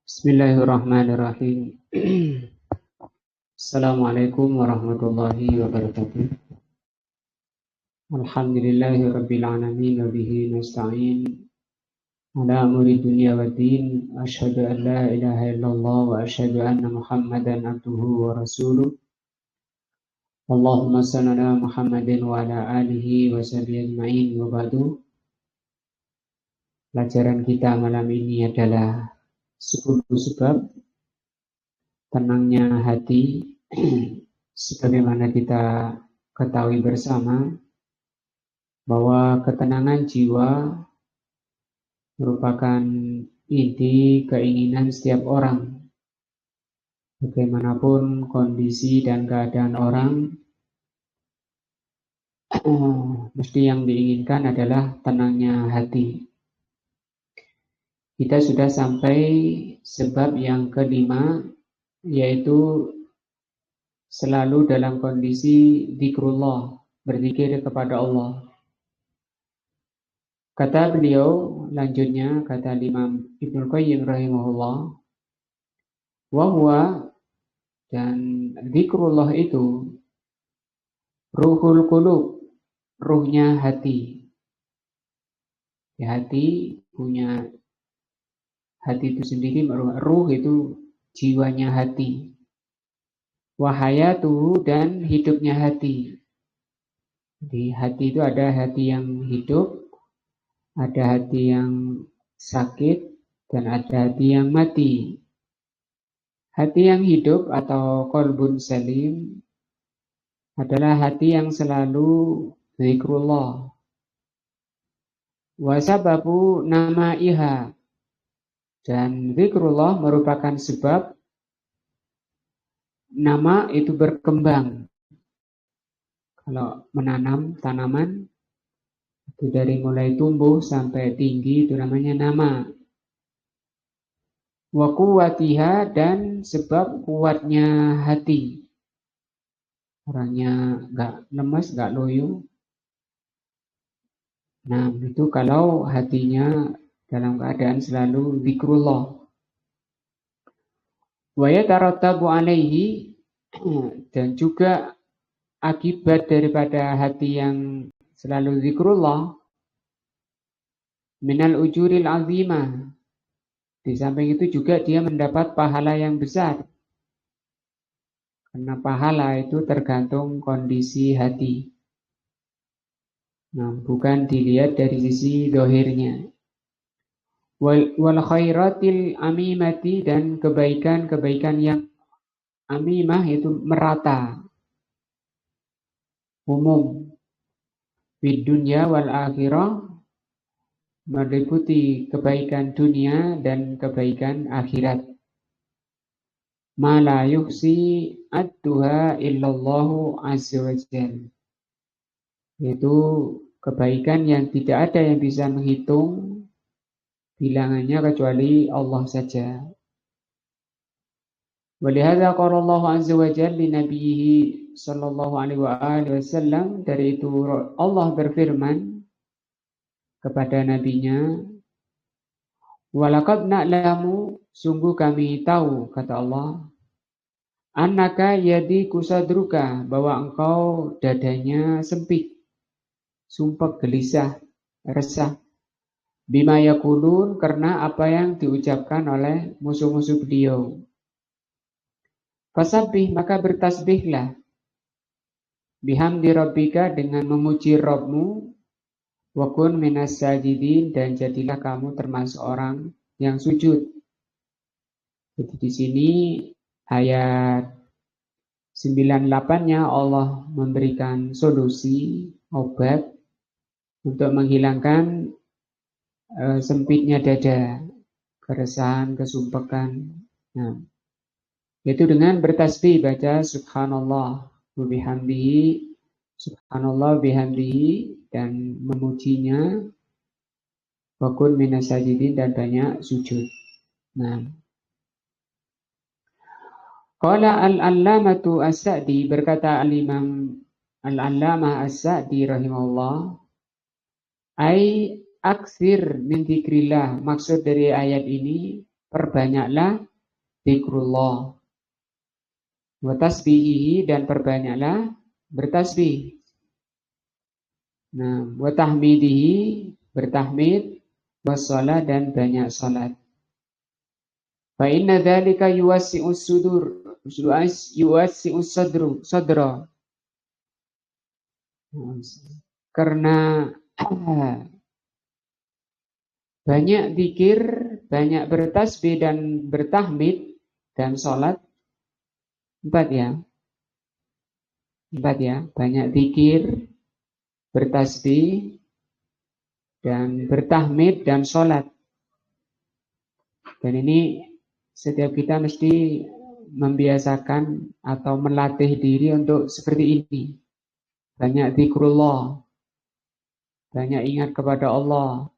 Bismillahirrahmanirrahim. Assalamualaikum warahmatullahi wabarakatuh. Alhamdulillahi rabbil alamin wa bihi nasta'in ala amri dunya waddin. Asyhadu an la ilaha illallah wa asyhadu anna Muhammadan abduhu wa rasuluh. Allahumma shalli ala Muhammadin wa ala alihi wa sahbihi ajma'in wa ba'du. Pelajaran kita malam ini adalah 10 sebab tenangnya hati. Sebagaimana kita ketahui bersama bahwa ketenangan jiwa merupakan inti keinginan setiap orang. Bagaimanapun kondisi dan keadaan orang, mesti yang diinginkan adalah tenangnya hati. Kita sudah sampai sebab yang kelima, yaitu selalu dalam kondisi zikrullah, berzikir kepada Allah. Kata beliau, lanjutnya kata Imam Ibnu Qayyim rahimahullah, wa huwa, dan zikrullah itu ruhul qulub, ruhnya hati. Ya, hati itu sendiri, ruh itu jiwanya hati. Wahayatuhu, dan hidupnya hati. Di hati itu ada hati yang hidup, ada hati yang sakit, dan ada hati yang mati. Hati yang hidup atau qalbun salim adalah hati yang selalu zikrullah. Wa sababu namaiha, dan zikrullah merupakan sebab nama itu berkembang. Kalau menanam tanaman, itu dari mulai tumbuh sampai tinggi, itu namanya nama. Wa quwwatiha, dan sebab kuatnya hati. Orangnya gak lemas, gak loyo. Nah, itu kalau hatinya dalam keadaan selalu zikrullah. Wa yatarattabu alaihi, dan juga akibat daripada hati yang selalu zikrullah, minal ujuril azimah. Di samping itu juga dia mendapat pahala yang besar. Karena pahala itu tergantung kondisi hati. Nah, bukan dilihat dari sisi dohirnya. Wal khairatil amimati, dan kebaikan-kebaikan yang amimah itu merata, umum. Fid dunya wal akhirah, meliputi kebaikan dunia dan kebaikan akhirat. Ma la yuhsi adduha illallahu azza wa jalla, yaitu kebaikan yang tidak ada yang bisa menghitung bilangannya kecuali Allah saja. Walihada qala Allah azza wa jalla li nabiyhi sallallahu alaihi wasallam, dari itu Allah berfirman kepada nabinya, walaqad na'lamu, sungguh kami tahu, kata Allah, annaka yadiku sadruka, bahwa engkau dadanya sempit, sumpek, gelisah, resah, bima yaqulun, karena apa yang diucapkan oleh musuh-musuh beliau. Fasabbih, maka bertasbihlah, bihamdi rabbika, dengan memuji Rabbmu, wa kun minas sajidin, dan jadilah kamu termasuk orang yang sujud. Jadi di sini ayat 98-nya Allah memberikan solusi, obat untuk menghilangkan sempitnya dada, keresahan, kesumpekan. Nah, yaitu dengan bertasbih, baca subhanallah wa bihamdihi, subhanallah bihamdihi, dan memujinya, wa kun minas sajidin, dan banyak sujud. Nah, qala al-allamatu as-Sa'di, berkata al-Imam al-Allamah as-Sa'di rahimahullah, ai aksir min dzikrillah, maksud dari ayat ini perbanyaklah zikrullah. Wa tasbihihi, dan perbanyaklah bertasbih. Nah, wa tahmidihi, bertahmid, wassalat, dan banyak salat. Fa inna dzalika yuwassi'us sudur, yuwassi'us sadra. Karena banyak zikir, banyak bertasbih dan bertahmid dan salat, empat ya, banyak zikir, bertasbih dan bertahmid dan salat. Dan ini setiap kita mesti membiasakan atau melatih diri untuk seperti ini. Banyak zikrullah, banyak ingat kepada Allah.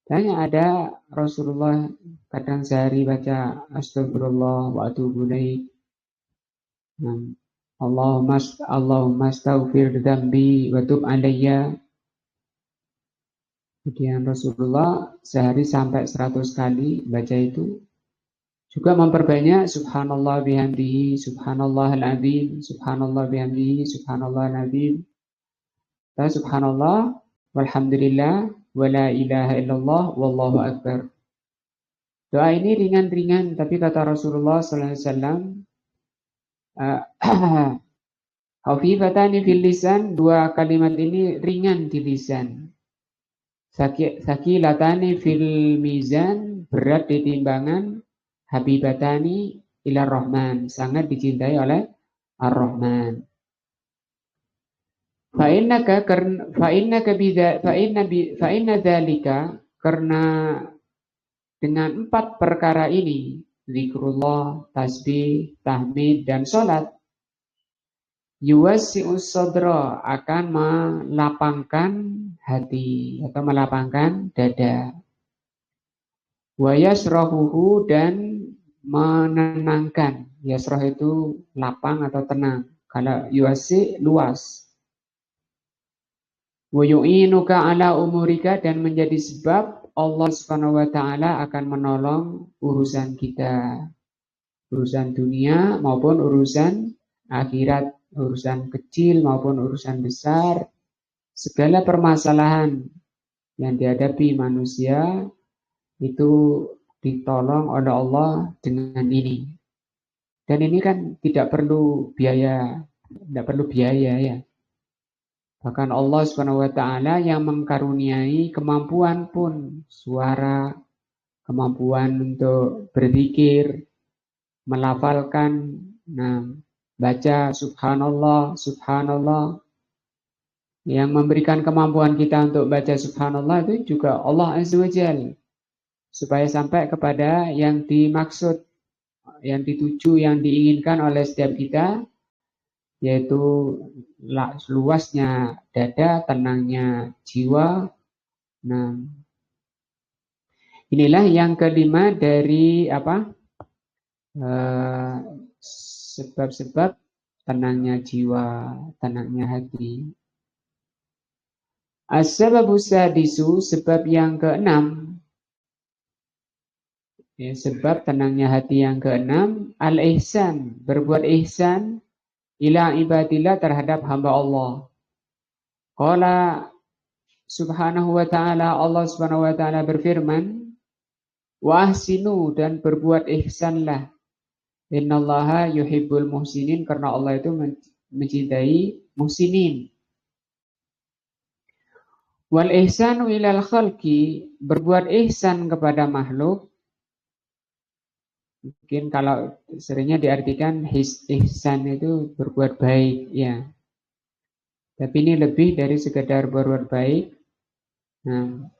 Banyak ada Rasulullah kadang sehari baca astagfirullah wa atubu ilaik. Allahumma astaghfir dzambi wa tub alayya. Kemudian Rasulullah sehari sampai 100 kali baca itu. Juga memperbanyak subhanallah bihamdihi, subhanallahal azim, subhanallah bihamdihi, subhanallahal azim. Subhanallah walhamdulillah wala ilaha illallah wallahu akbar. Doa ini ringan-ringan, tapi kata Rasulullah sallallahu alaihi wasallam, khafifatani fil lisan, dua kalimat ini ringan di lisan. Sakilatani fil mizan, berat di timbangan. Habibatani ila rahman, sangat dicintai oleh ar-Rahman. Fa inna dzalika, karena dengan 4 perkara ini, zikrullah, tasbih, tahmid, dan salat, yuwassi'us sadra, akan melapangkan hati atau melapangkan dada. Wa yasrahuhu, dan menenangkan. Yasrah itu lapang atau tenang. Kalau yuwassi, luas. Wa yu'inuka ala umurika, dan menjadi sebab Allah Subhanahu wa taala akan menolong urusan kita. Urusan dunia maupun urusan akhirat, urusan kecil maupun urusan besar. Segala permasalahan yang dihadapi manusia itu ditolong oleh Allah dengan ini. Dan ini kan tidak perlu biaya ya. Bahkan Allah Subhanahu wa taala yang mengkaruniai kemampuan pun, suara, kemampuan untuk berzikir, melafalkan, baca subhanallah, subhanallah. Yang memberikan kemampuan kita untuk baca subhanallah itu juga Allah Azza wa Jalla. Supaya sampai kepada yang dimaksud, yang dituju, yang diinginkan oleh setiap kita, yaitu luasnya dada, tenangnya jiwa. Nah, inilah yang kelima dari sebab-sebab tenangnya jiwa, tenangnya hati. As-sababus sadisu, sebab yang keenam. Ya, sebab tenangnya hati yang keenam, al-ihsan, berbuat ihsan ila ibadillah, terhadap hamba Allah. Qala subhanahu wa ta'ala, Allah subhanahu wa ta'ala berfirman, wa ahsinu, dan berbuat ihsanlah. Innallaha yuhibbul muhsinin, karena Allah itu mencintai muhsinin. Wal ihsanu ilal khalqi, berbuat ihsan kepada makhluk. Mungkin kalau seringnya diartikan ihsan itu berbuat baik, ya. Tapi ini lebih dari sekedar berbuat baik. Nah,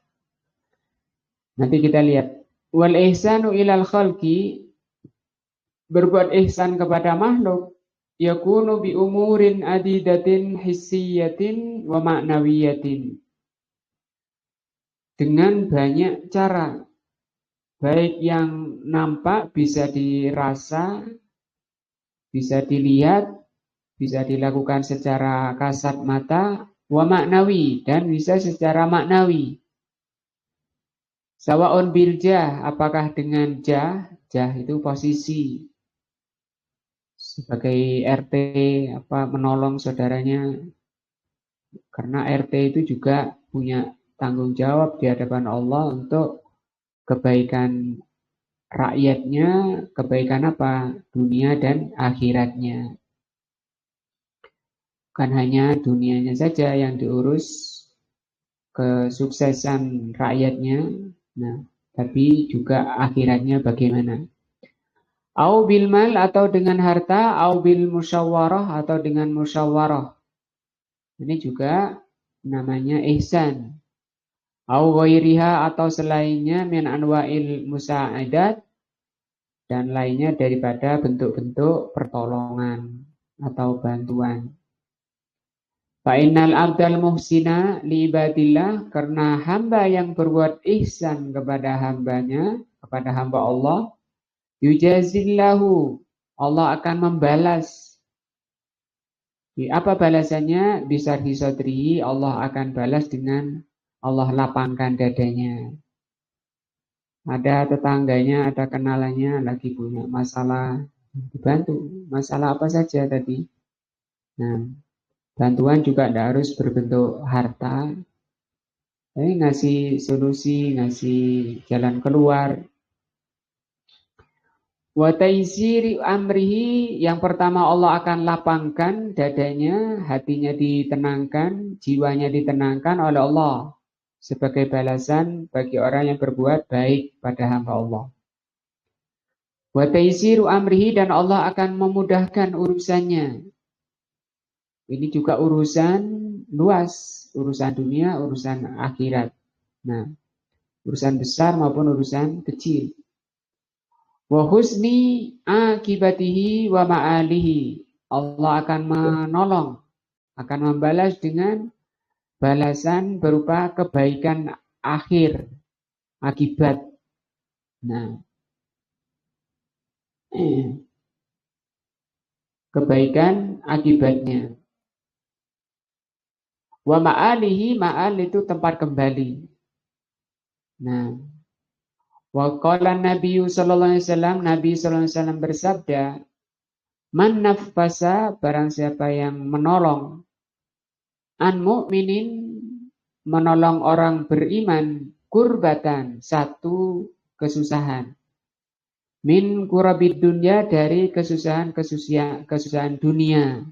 nanti kita lihat. Wal ihsanu ilal khalqi, berbuat ihsan kepada makhluk, yakunu bi umurin adidatin hissiyatin wa ma'nawiyatin. Dengan banyak cara. Baik yang nampak, bisa dirasa, bisa dilihat, bisa dilakukan secara kasat mata, wa maknawi, dan bisa secara maknawi. Sawaun bil jah, apakah dengan jah? Jah itu posisi sebagai RT menolong saudaranya, karena RT itu juga punya tanggung jawab di hadapan Allah untuk kebaikan rakyatnya, kebaikan apa? Dunia dan akhiratnya. Bukan hanya dunianya saja yang diurus, kesuksesan rakyatnya, nah, tapi juga akhiratnya bagaimana. Au bil mal, atau dengan harta, au bil musyawarah, atau dengan musyawarah. Ini juga namanya ihsan. Au ghairiha, atau selainnya min anwa'il musa'adat, dan lainnya daripada bentuk-bentuk pertolongan atau bantuan. Fa'innal abdal muhsina li ibadillah, karena hamba yang berbuat ihsan kepada hambanya, kepada hamba Allah, yujazillahu, Allah akan membalas. Apa balasannya? Bisarhi sodrihi, Allah akan balas dengan Allah lapangkan dadanya. Ada tetangganya, ada kenalannya lagi punya masalah, dibantu. Masalah apa saja tadi? Nah, bantuan juga tidak harus berbentuk harta, tapi ngasih solusi, ngasih jalan keluar. Wa taisiri amrihi, yang pertama Allah akan lapangkan dadanya, hatinya ditenangkan, jiwanya ditenangkan oleh Allah sebagai balasan bagi orang yang berbuat baik pada hamba Allah. Wa taisiru amrihi, dan Allah akan memudahkan urusannya. Ini juga urusan luas, urusan dunia, urusan akhirat. Nah, urusan besar maupun urusan kecil. Wa husni akibatihi wa ma'alihi, Allah akan menolong, akan membalas dengan balasan berupa kebaikan akhir, akibat. Nah, kebaikan akibatnya. Wa ma'alihi, ma'al itu tempat kembali. Nah, wa qala Nabi sallallahu alaihi wasallam, Nabi sallallahu alaihi wasallam bersabda, man nafasa, barang siapa yang menolong, an mu'minin, menolong orang beriman, kurbatan, satu kesusahan, min kurabid dunya, dari kesusahan dunia.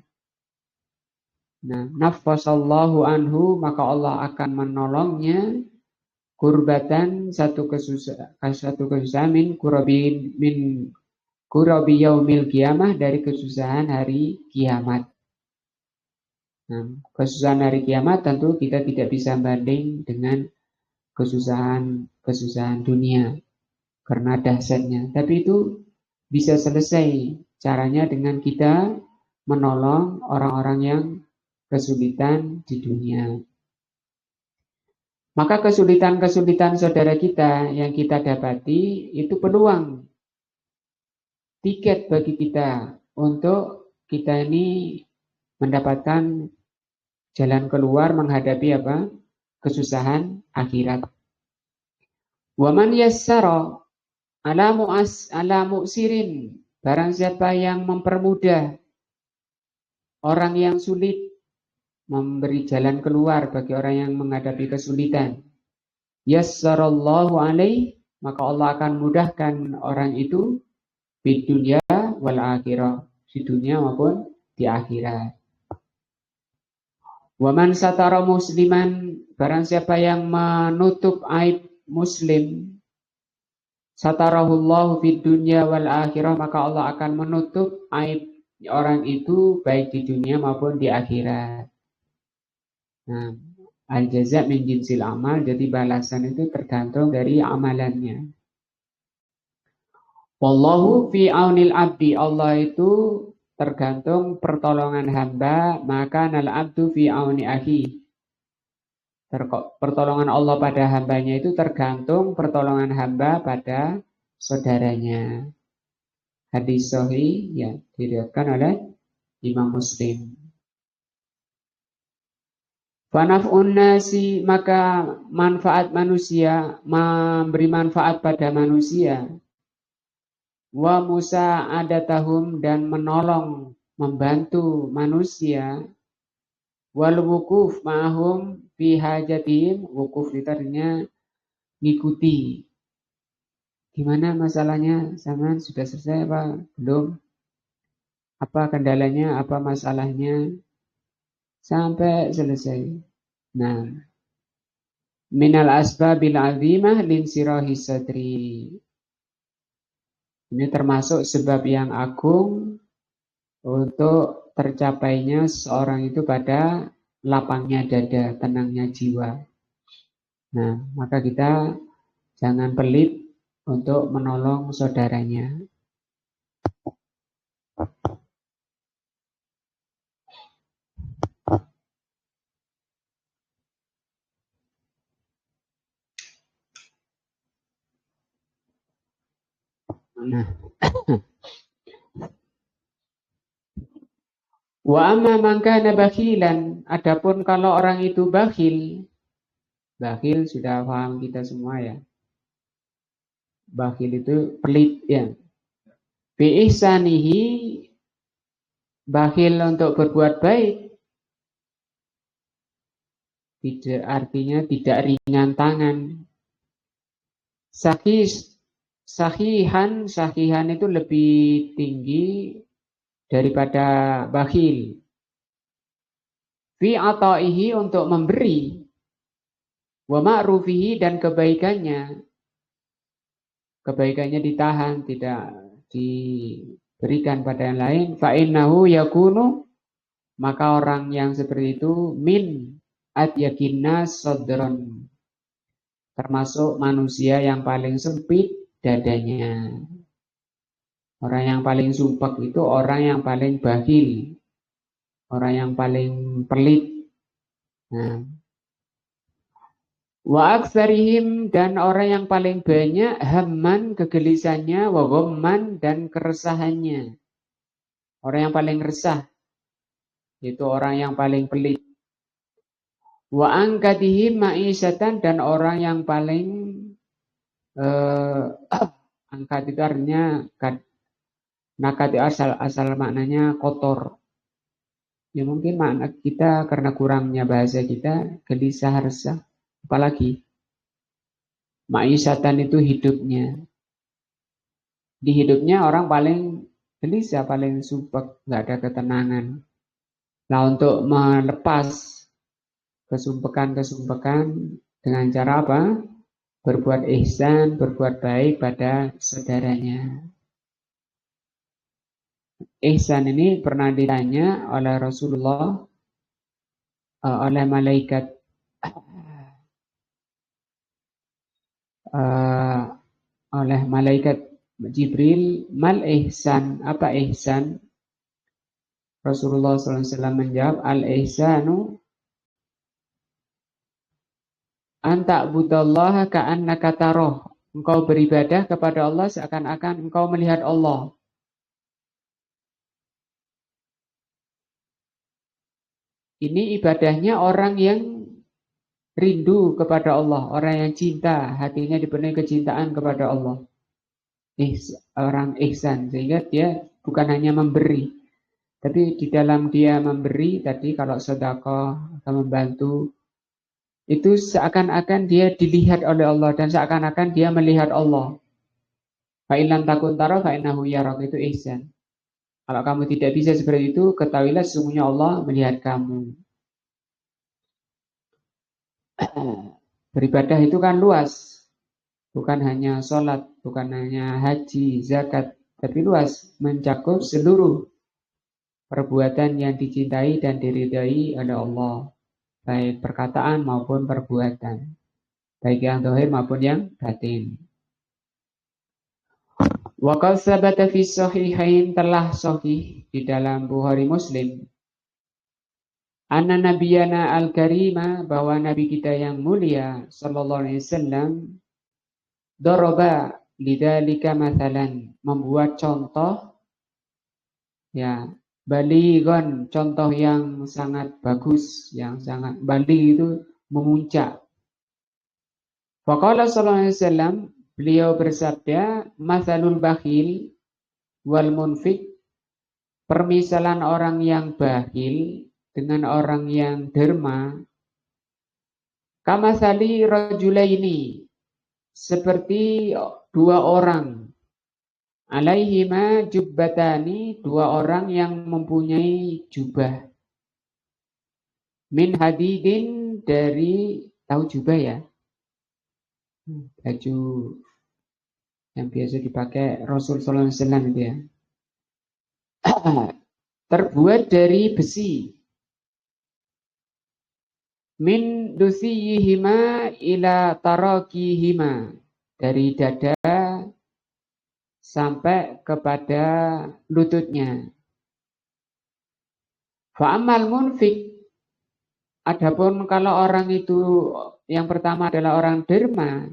Nah, nafasallahu anhu, maka Allah akan menolongnya, kurbatan, satu kesusahan min kurabi yaumil kiamah, dari kesusahan hari kiamat. Nah, kesusahan hari kiamat tentu kita tidak bisa banding dengan kesusahan dunia karena dahsyatnya. Tapi itu bisa selesai caranya dengan kita menolong orang-orang yang kesulitan di dunia. Maka kesulitan-kesulitan saudara kita yang kita dapati itu peluang, tiket bagi kita untuk kita ini mendapatkan jalan keluar menghadapi kesusahan akhirat. Wa man yassara ala mu'sirin, barang siapa yang mempermudah orang yang sulit, memberi jalan keluar bagi orang yang menghadapi kesulitan, yassarallahu alaih, maka Allah akan mudahkan orang itu di dunia wal akhirah, di dunia maupun di akhirat. Waman satara musliman, barang siapa yang menutup aib muslim, satarahullahu fid dunya wal akhirah, maka Allah akan menutup aib orang itu baik di dunia maupun di akhirat. Nah, al-jaza' min jinsil amal, jadi balasan itu tergantung dari amalannya. Wallahu fi aunil abdi, Allah itu tergantung pertolongan hamba, maka nal abdu fi auni akhi. Pertolongan Allah pada hambanya itu tergantung pertolongan hamba pada saudaranya. Hadis sahih ya, diriwayatkan oleh Imam Muslim. Fanaf'un nasi, maka manfaat manusia, memberi manfaat pada manusia. Wa musa'adatahum, dan menolong, membantu manusia. Wal wukuf ma'ahum fi hajatihim, wukuf itu artinya ngikuti. Gimana masalahnya? Zaman sudah selesai apa belum? Apa kendalanya? Apa masalahnya? Sampai selesai. Nah, minal asbabil azimah linsirahi sadri. Ini termasuk sebab yang agung untuk tercapainya seorang itu pada lapangnya dada, tenangnya jiwa. Nah, maka kita jangan pelit untuk menolong saudaranya. Nah, wa amma man kana bakhilan, adapun kalau orang itu bakhil, bakhil sudah paham kita semua ya. Bakhil itu pelit ya. Bi ihsanihi, bakhil untuk berbuat baik, tidak artinya tidak ringan tangan. Sahihan itu lebih tinggi daripada bakhil. Fi ataihi, untuk memberi, wa ma'rufihi, dan kebaikannya. Kebaikannya ditahan, tidak diberikan pada yang lain. Fa innahu yakunu, maka orang yang seperti itu min atyakinna sadron, termasuk manusia yang paling sempit dadanya. Orang yang paling sumpek itu orang yang paling bakhil, orang yang paling pelit. Nah, wa aktsarihim, dan orang yang paling banyak hamman, kegelisahannya, wa ghamman, dan keresahannya. Orang yang paling resah itu orang yang paling pelit. Wa angkatihim ma'isyatan, dan orang yang paling angkat itu artinya nakat itu asal maknanya kotor. Ya mungkin makna kita karena kurangnya bahasa kita gelisah, resah. Apalagi ma'isyatan itu hidupnya. Di hidupnya orang paling gelisah, paling sumpek, nggak ada ketenangan. Nah, untuk melepas kesumpekan dengan cara apa? Berbuat ihsan, berbuat baik pada saudaranya. Ihsan ini pernah ditanya oleh Rasulullah, oleh malaikat Jibril, mal ihsan, apa ihsan? Rasulullah SAW menjawab, al ihsanu anta budallaha ka'annaka taroh. Engkau beribadah kepada Allah seakan-akan engkau melihat Allah. Ini ibadahnya orang yang rindu kepada Allah, orang yang cinta, hatinya dipenuhi kecintaan kepada Allah. Orang ihsan, sehingga dia bukan hanya memberi, tapi di dalam dia memberi tadi, kalau sedekah atau membantu, itu seakan-akan dia dilihat oleh Allah dan seakan-akan dia melihat Allah. Fa illam takun tara fa innahu yarak, itu ihsan. Kalau kamu tidak bisa seperti itu, ketahuilah sesungguhnya Allah melihat kamu. Beribadah itu kan luas, bukan hanya sholat, bukan hanya haji, zakat, tapi luas, mencakup seluruh perbuatan yang dicintai dan diridai oleh Allah, baik perkataan maupun perbuatan, baik yang zahir maupun yang batin. Wa qad sabata fi sahihain, telah sahih di dalam Bukhari Muslim, anna nabiyana al-karima, bahwa nabi kita yang mulia sallallahu alaihi wasallam, daraba lidzalika mathalan, membuat contoh ya Balighon, contoh yang sangat bagus, yang sangat baligh itu memuncak. Faqala sallallahu alaihi wasallam, beliau bersabda, "Matsalul bakhil wal munfik," permisalan orang yang bakhil dengan orang yang derma, kamatsali rajulaini, seperti dua orang, alaihima jubbatani, dua orang yang mempunyai jubah, min hadidin, dari, tahu jubah ya, baju yang biasa dipakai Rasul sallallahu alaihi wasallam itu ya. Terbuat dari besi. Min dusiyihima ila tarakihima, dari dada sampai kepada lututnya. Fa'amal munfik, adapun kalau orang itu yang pertama adalah orang derma,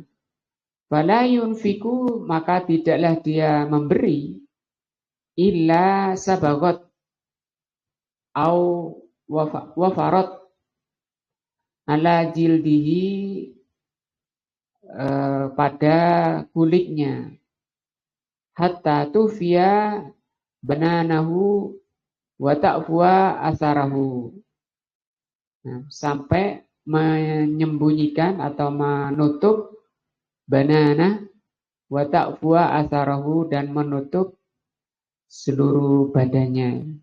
fala yunfiku, maka tidaklah dia memberi, illa sabagot au wafarot ala jildihi, pada kulitnya, hatta tufia bananahu wa ta'fuwa asarahu, nah, sampai menyembunyikan atau menutup banana wa ta'fuwa asarahu, dan menutup seluruh badannya.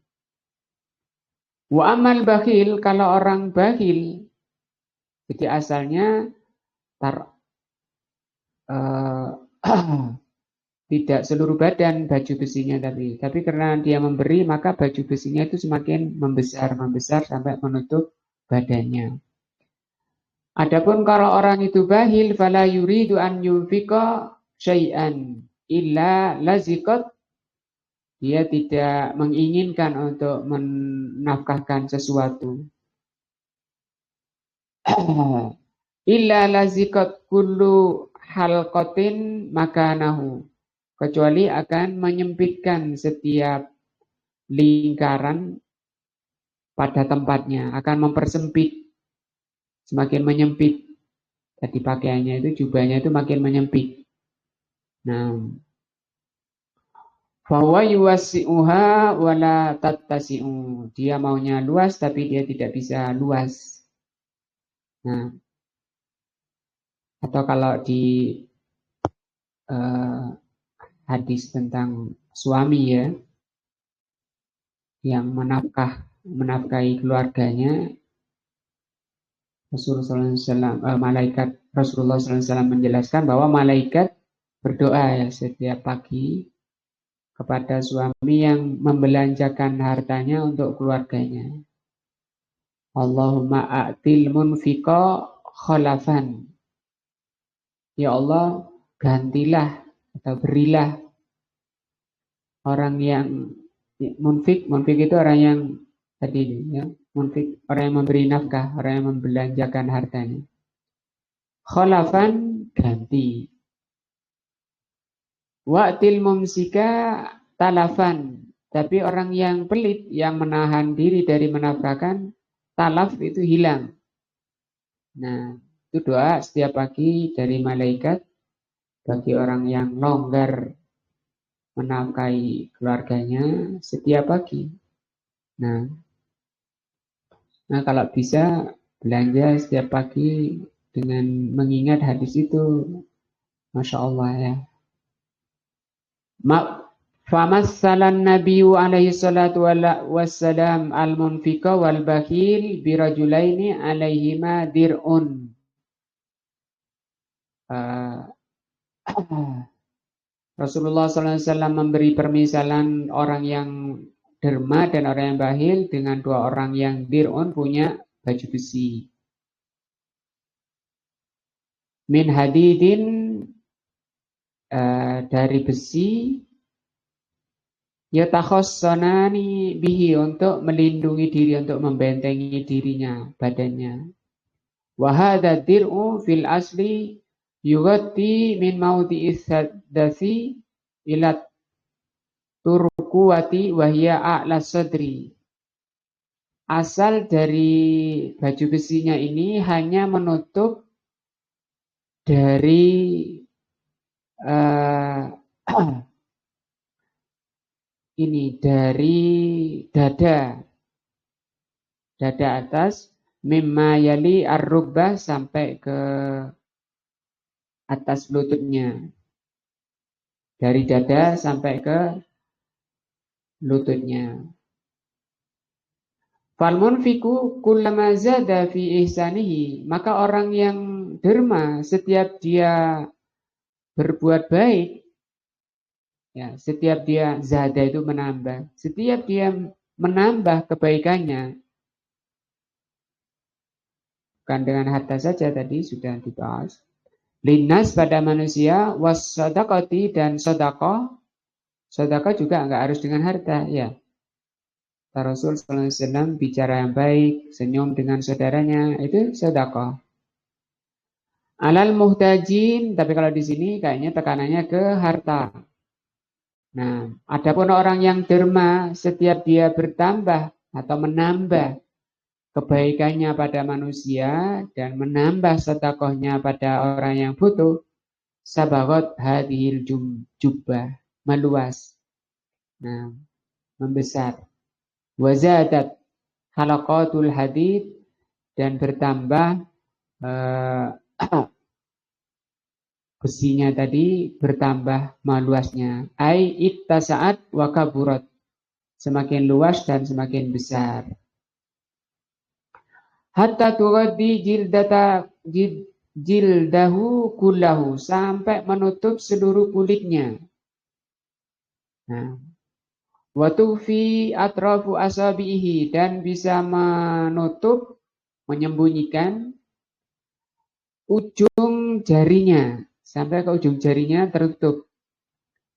Wa amal bakhil, kalau orang bakhil, jadi asalnya tidak seluruh badan baju besinya, tapi karena dia memberi, maka baju besinya itu semakin membesar sampai menutup badannya. Adapun kalau orang itu bakhil, fala yuridu an yunfiqa syai'an illa laziqat, dia tidak menginginkan untuk menafkahkan sesuatu. Illa laziqat kullu halqatin makanahu, kecuali akan menyempitkan setiap lingkaran pada tempatnya, akan mempersempit, semakin menyempit. Jadi pakaiannya itu, jubahnya itu makin menyempit. Nah, fahuwa yuwassi'uha wala tattasi'u, dia maunya luas tapi dia tidak bisa luas. Nah, atau kalau di hadis tentang suami ya, yang menafkahi keluarganya, Rasulullah SAW, malaikat Rasulullah SAW menjelaskan bahwa malaikat berdoa ya setiap pagi kepada suami yang membelanjakan hartanya untuk keluarganya. Allahumma a'til munfiqa khalafan. Ya Allah, gantilah atau berilah orang yang munfik itu orang yang tadi ya, munfik orang yang memberi nafkah, orang yang membelanjakan hartanya. Khalafan, ganti. Wa'til mumsika talafan, tapi orang yang pelit, yang menahan diri dari menafkahkan, talaf itu hilang. Nah, itu doa setiap pagi dari malaikat bagi orang yang longgar menafkahi keluarganya setiap pagi. Nah, kalau bisa belanja setiap pagi dengan mengingat hadis itu, Masya Allah ya. Famassalan nabiyyu alaihi salatu wassalam al-munfiqa wal bakhil birajulaini alaihima dir'un. Rasulullah SAW memberi permisalan orang yang derma dan orang yang bakhil dengan dua orang yang dir'un, punya baju besi. Min hadidin, dari besi, yatakhassonani bihi, untuk melindungi diri, untuk membentengi dirinya, badannya. Wa hadza dir'u fil asli yughatti min mawdi'is sadasi ila turquwati wahya a'la sadri. Asal dari baju besinya ini hanya menutup dari ini dari dada atas mimma yali ar-rubbah sampai ke atas lututnya. Dari dada sampai ke lututnya. Fal munfiku kullama zada fi ihsanihi, maka orang yang derma setiap dia berbuat baik, ya, setiap dia zada itu menambah, setiap dia menambah kebaikannya, bukan dengan harta saja tadi sudah dibahas. Linnas pada manusia, was sadaqati dan sedekah. Sedekah juga enggak harus dengan harta, ya. Rasul SAW bicara yang baik, senyum dengan saudaranya, itu sedekah. Alal muhtajin, tapi kalau di sini kayaknya tekanannya ke harta. Nah, adapun orang yang derma, setiap dia bertambah atau menambah kebaikannya pada manusia dan menambah sedekahnya pada orang yang butuh, sabagot hadhil jubbah, meluas. Nah, membesar. Wazadat halaqatul hadid, dan bertambah besinya tadi bertambah meluasnya. Ai ittasa'at wa kaburat, semakin luas dan semakin besar. Hatta tughaddi jildahu kullahu, sampai menutup seluruh kulitnya. Nah, wa tufi atrafu asabihi, dan bisa menutup, menyembunyikan ujung jarinya, sampai ke ujung jarinya tertutup.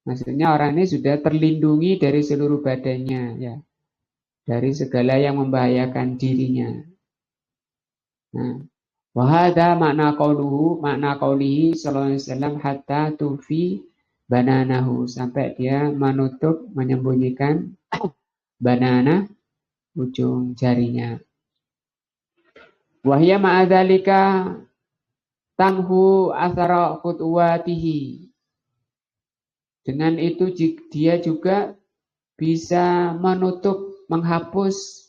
Maksudnya orang ini sudah terlindungi dari seluruh badannya, ya, dari segala yang membahayakan dirinya. Nah, wahada makna qaulihi sallallahu alaihi wasallam hatta tufi bananahu, sampai dia menutup, menyembunyikan banana, ujung jarinya. Wahya ma'adzalika tamhu athara khutwatihi, dengan itu dia juga bisa menutup, menghapus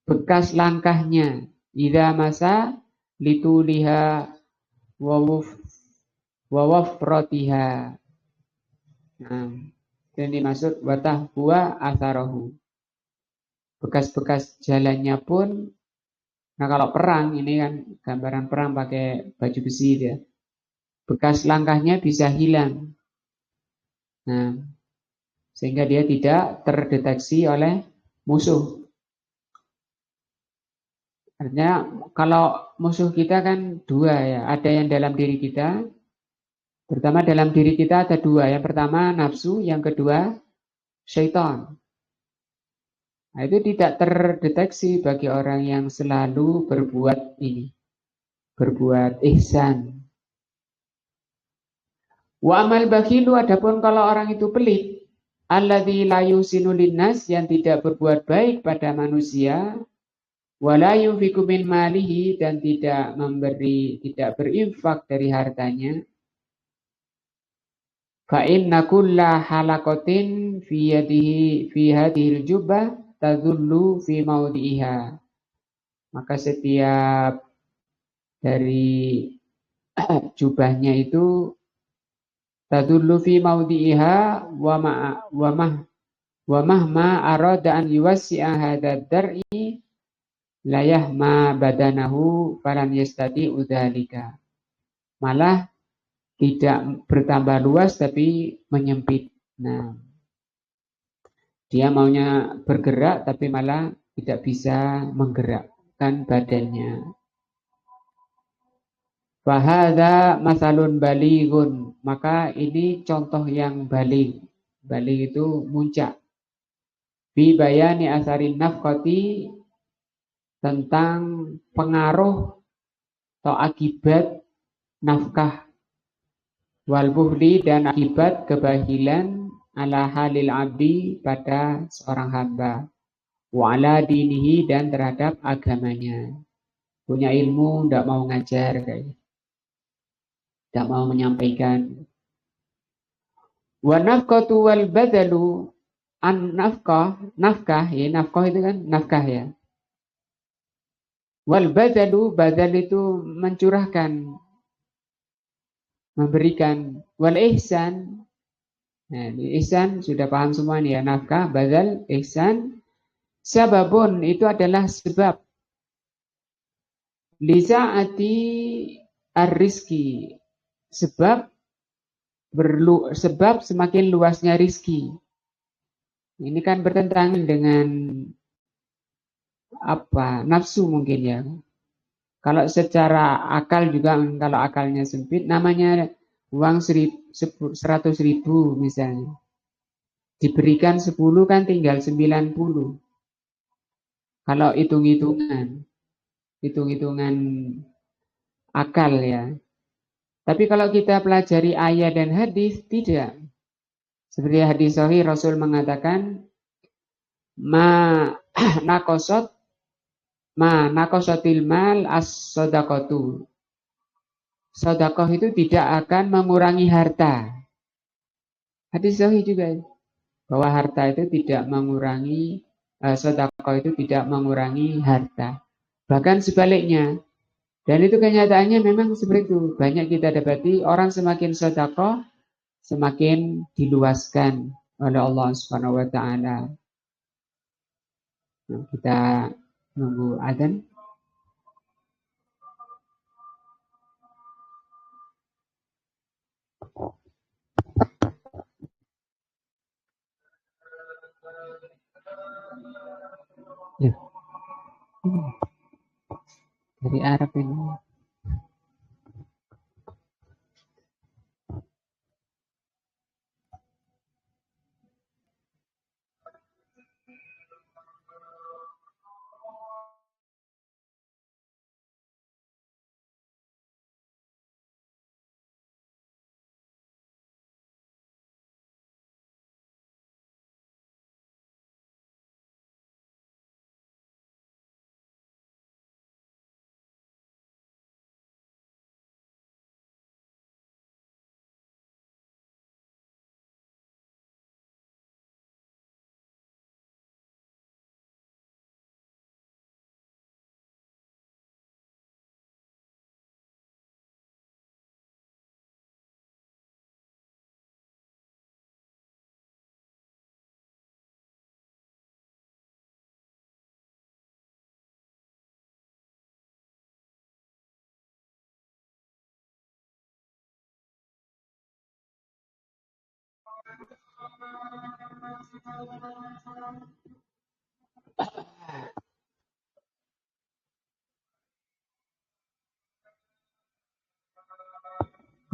bekas langkahnya. Idza masa lituliha wa wafratiha. Nah, ini maksud watah huwa atharahu. Bekas-bekas jalannya pun, nah kalau perang, ini kan gambaran perang pakai baju besi dia. Bekas langkahnya bisa hilang. Nah, sehingga dia tidak terdeteksi oleh musuh. Artinya kalau musuh kita kan dua, ya, ada yang dalam diri kita. Pertama, dalam diri kita ada dua. Yang pertama nafsu, yang kedua syaitan. Nah, itu tidak terdeteksi bagi orang yang selalu berbuat ini, berbuat ihsan. Wa amal bakhilu, adapun kalau orang itu pelit, alladzi la yusinu linnas, yang tidak berbuat baik pada manusia, wala yunfiqu min malihi, dan tidak memberi, tidak berinfak dari hartanya, fa inna kulla halaqatin fi yadihi fi hadhil jubbah tadullu fi maudhiha, maka setiap dari jubahnya itu tadullu fi maudhiha wa mahma arada an yuwassi'a hadad dar'i layah ma badanahu falan yastati udzalika, malah tidak bertambah luas tapi menyempit. Nah, dia maunya bergerak tapi malah tidak bisa menggerakkan badannya. Fahadza masalun balighun, maka ini contoh yang baligh. Baligh itu muncak. Fi bayani asarin nafqati, tentang pengaruh atau akibat nafkah, wal buhli, dan akibat kebahilan, ala halil abdi pada seorang hamba, wa ala dinihi dan terhadap agamanya. Punya ilmu, tidak mau ngajar, tidak mau menyampaikan. Wa nafqatu wal badalu an nafkah ya, nafkah itu kan nafkah ya. Wal badalu, badal itu mencurahkan, memberikan. Wal ihsan, nah, ihsan sudah paham semua nih ya, nafkah, badal, ihsan. Sababun itu adalah sebab. Lisa'ati ar-rizki, sebab sebab semakin luasnya rizki. Ini kan bertentangan dengan nafsu mungkin ya. Kalau secara akal juga, kalau akalnya sempit, namanya uang 100.000 misalnya. Diberikan 10 kan tinggal 90. Kalau hitung-hitungan akal ya. Tapi kalau kita pelajari ayat dan hadis, tidak. Seperti hadis sahih, Rasul mengatakan, ma nakosotil mal as-sodaqatu. Sodakoh itu tidak akan mengurangi harta. Hadis sahih juga bahwa harta itu tidak mengurangi, sodakoh itu tidak mengurangi harta. Bahkan sebaliknya. Dan itu kenyataannya memang seperti itu. Banyak kita dapati orang semakin sodakoh, semakin diluaskan oleh Allah Subhanahu wa Ta'ala. Nah, kita nunggu adzan. Ya. Dari Arab ini.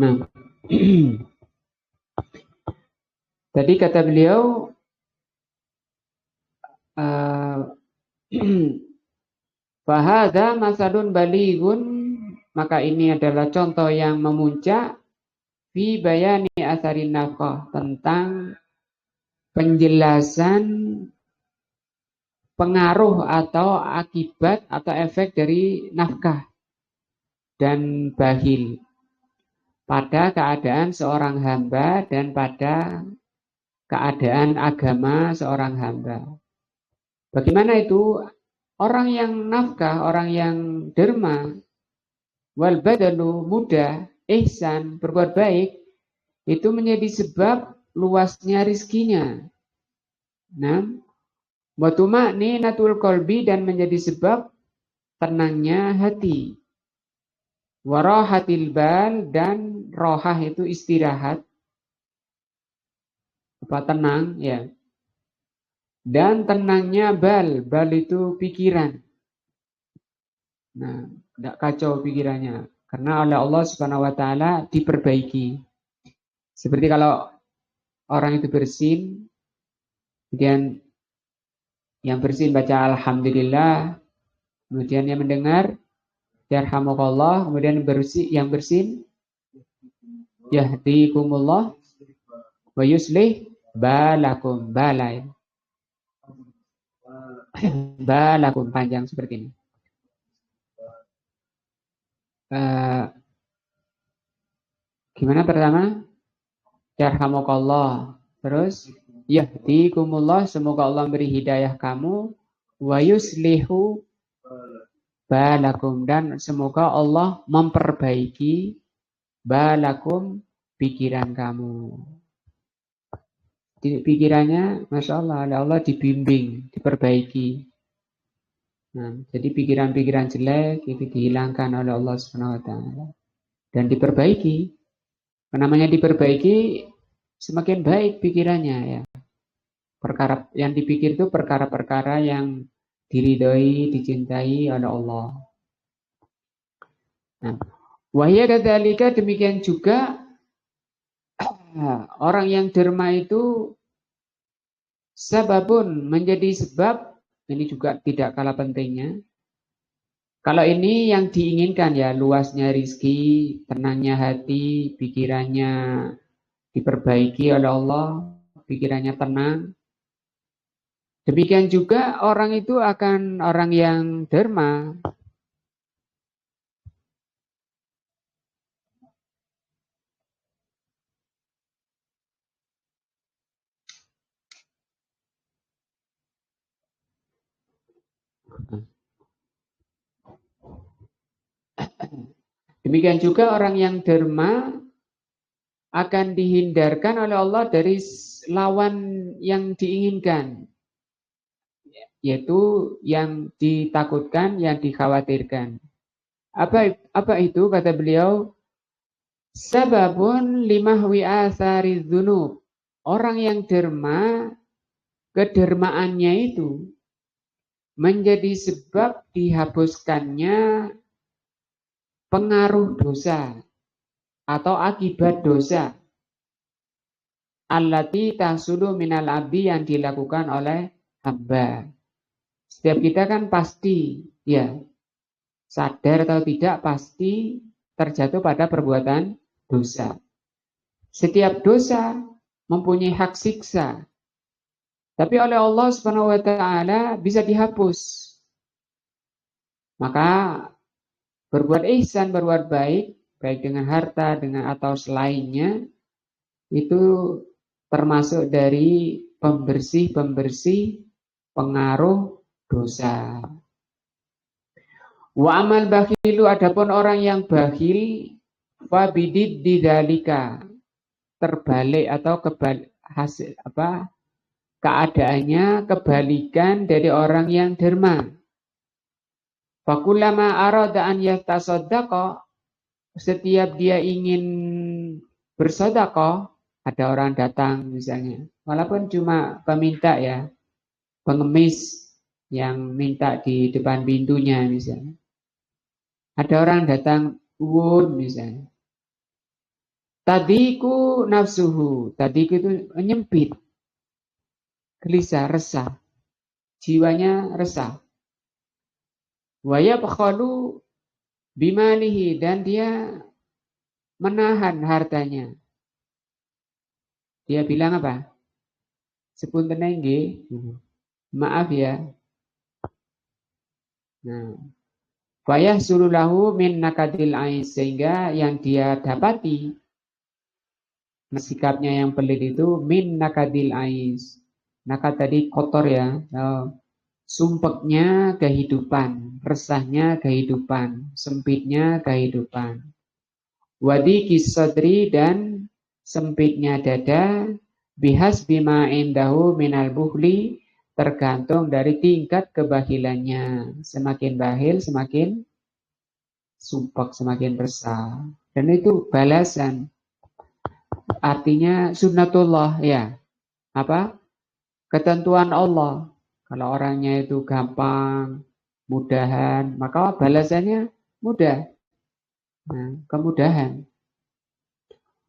Nah, tadi kata beliau, fahadha masalun balighun, maka ini adalah contoh yang memuncak fi bayani asarin nafkah, tentang penjelasan pengaruh atau akibat atau efek dari nafkah dan bakhil pada keadaan seorang hamba dan pada keadaan agama seorang hamba. Bagaimana itu? Orang yang nafkah, orang yang derma, wal badalu, mudah, ihsan, berbuat baik, itu menjadi sebab luasnya rizkinya. Nah, watuma natul kolbi, dan menjadi sebab tenangnya hati. Warahatil bal, dan rohah itu istirahat, tenang ya. Dan tenangnya bal itu pikiran. Nah, tidak kacau pikirannya, karena oleh Allah Subhanahu wa Ta'ala diperbaiki. Seperti kalau orang itu bersin, kemudian yang bersin baca alhamdulillah, kemudian yang mendengar yarhamukallah, kemudian yang bersin yahdikumullah wa yuslih Balakum, balai. Balakum, panjang seperti ini. Gimana pertama? Yarhamukallah. Terus, yahdikumullah, semoga Allah beri hidayah kamu. Wa yuslihu balakum, dan semoga Allah memperbaiki balakum, pikiran kamu. Pikirannya, Masya Allah, oleh Allah dibimbing, diperbaiki. Nah, jadi pikiran-pikiran jelek itu dihilangkan oleh Allah Subhanahu wa taala dan diperbaiki. Namanya diperbaiki, semakin baik pikirannya ya. Perkara yang dipikir itu perkara-perkara yang diridhoi, dicintai oleh Allah. Nah, wahya kadzalika, demikian juga orang yang derma itu sababun, menjadi sebab, ini juga tidak kalah pentingnya. Kalau ini yang diinginkan ya, luasnya rizki, tenangnya hati, pikirannya diperbaiki oleh Allah, pikirannya tenang. Demikian juga orang itu akan orang yang derma. Demikian juga orang yang derma akan dihindarkan oleh Allah dari lawan yang diinginkan, yaitu yang ditakutkan, yang dikhawatirkan. Apa itu? Kata beliau, sababun limahwi athari dzunub. Orang yang derma, kedermaannya itu menjadi sebab dihapuskannya pengaruh dosa atau akibat dosa. Allati tahsulu minal abdi, yang dilakukan oleh hamba. Setiap kita kan pasti, ya, sadar atau tidak, pasti terjatuh pada perbuatan dosa. Setiap dosa mempunyai hak siksa. Tapi oleh Allah Subhanahu wa taala bisa dihapus. Maka berbuat ihsan, berbuat baik, baik dengan harta, dengan atau selainnya, itu termasuk dari pembersih-pembersih pengaruh dosa. Wa amal bakhilu, adapun orang yang bakhil, fa bidid didalika, terbalik atau hasil keadaannya kebalikan dari orang yang derma. Fakullama arada an yatasaddaqa, setiap dia ingin bersedekah, ada orang datang misalnya, walaupun cuma peminta ya, pengemis yang minta di depan pintunya misalnya. Ada orang datang, misalnya. Tadiku nafsuhu, tadiku itu menyempit, gelisah, resah, jiwanya resah. Waya bakhalu bimalihi, dan dia menahan hartanya. Dia bilang apa? Sepunten nggih, maaf ya. Nah, fayah sululahu min nakadil ais, sehingga yang dia dapati sikapnya yang pelit itu min nakadil ais. Nakad tadi kotor ya. Sumpeknya kehidupan, resahnya kehidupan, sempitnya kehidupan. Wadi kisadri, dan sempitnya dada, bihas bima indahu minal buhli, tergantung dari tingkat kebahilannya. Semakin bahil, semakin sumpek, semakin resah. Dan itu balasan. Artinya sunnatullah ya. Apa? Ketentuan Allah. Kalau orangnya itu gampang, mudahan, maka balasannya mudah. Nah, kemudahan.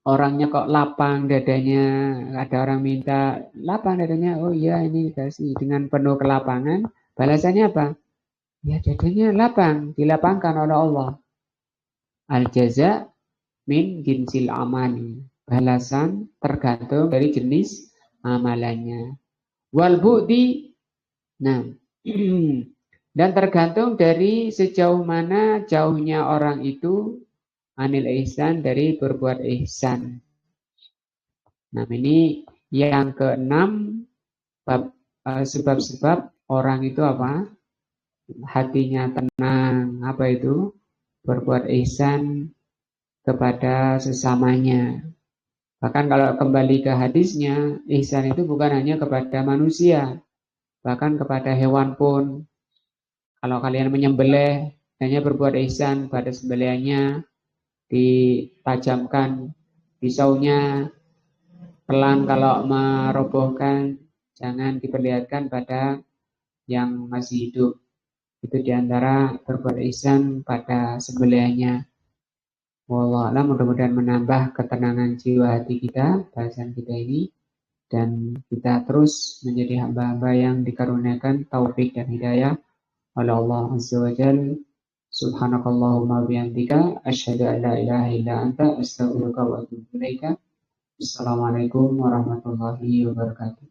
Orangnya kok lapang dadanya, ada orang minta lapang dadanya, oh iya ini kasih, dengan penuh kelapangan, balasannya apa? Ya dadanya lapang, dilapangkan oleh Allah. Al-jaza min jinsil amali. Balasan tergantung dari jenis amalannya. Wal bu'di, nah, dan tergantung dari sejauh mana jauhnya orang itu anil ihsan, dari berbuat ihsan. Nah, ini yang keenam, sebab-sebab orang itu apa? Hatinya tenang. Apa itu? Berbuat ihsan kepada sesamanya. Bahkan kalau kembali ke hadisnya, ihsan itu bukan hanya kepada manusia, bahkan kepada hewan pun. Kalau kalian menyembelih, hanya berbuat ihsan pada sembelihannya, ditajamkan pisaunya, pelan kalau merobohkan, jangan diperlihatkan pada yang masih hidup. Itu diantara berbuat ihsan pada sembelihannya. Wallahualam, mudah-mudahan menambah ketenangan jiwa hati kita, bahasan kita ini. Dan kita terus menjadi hamba-hamba yang dikaruniakan taufik dan hidayah oleh Allah Azza wa Jalla. Subhanakallahumma bihamdika asyhadu an la ilaha illa anta astaghfiruka wa atubu ilaika. Assalamualaikum warahmatullahi wabarakatuh.